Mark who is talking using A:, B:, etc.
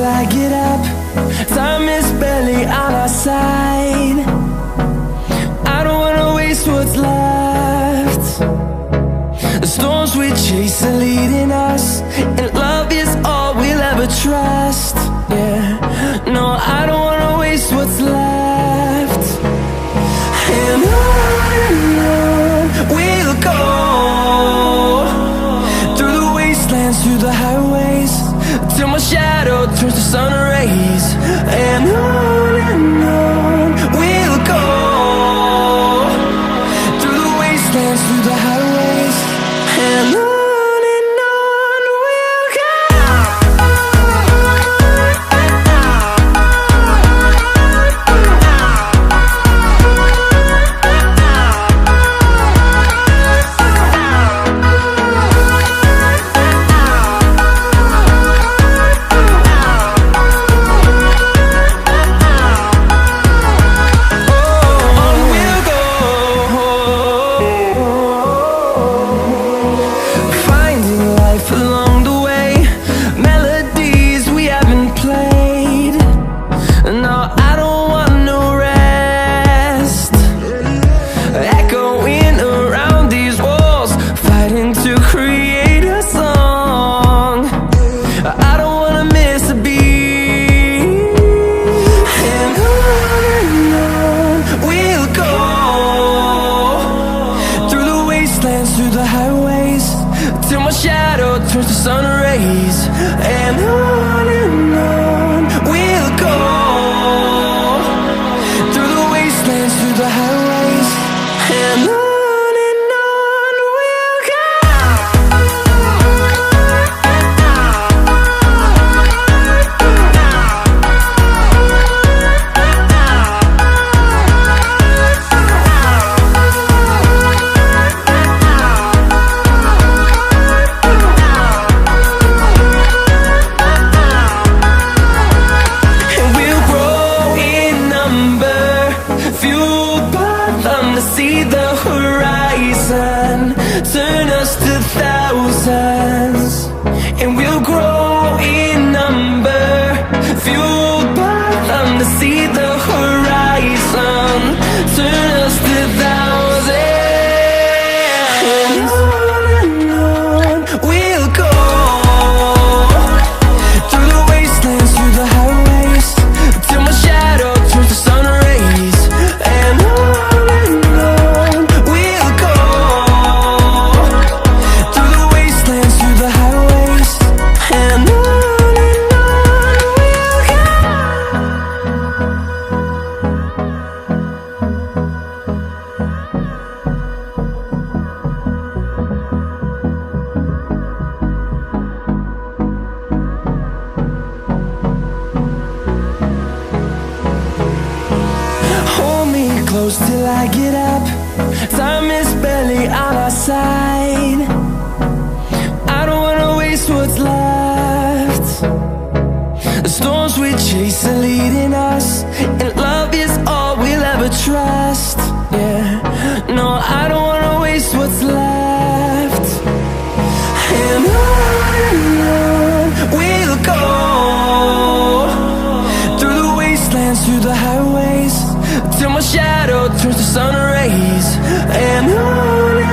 A: I get up. Time is barely on our side. I don't wanna waste what's left. The storms we chase are leading us, and love is all we'll ever trust. Yeah, no, I don't wanna waste what's left. And on we'll go, through the wastelands, through the highways, till my shadow turns to sun rays. And on we'll go, through the wastelands, through the highways, and on we'll go. Through the highways, till my shadow turns to sun rays. And on we'll go, through the wastelands, through the highways, and on we'll go. See the horizon, turn us to thousands, and we'll grow in number, fueled by them. To see the horizon, turn us to thousands, and on we'll go, through the wastelands, through the highways, till my shadow turns to sun rays. And close till I get up. Time is barely on our side. I don't wanna waste what's left. The storms we chase are leading us, and love is all we'll ever trust. Yeah, no, I don't wanna waste what's left. And on we'll go, through the wastelands, through the highways, till my shadow turns to sun rays. And on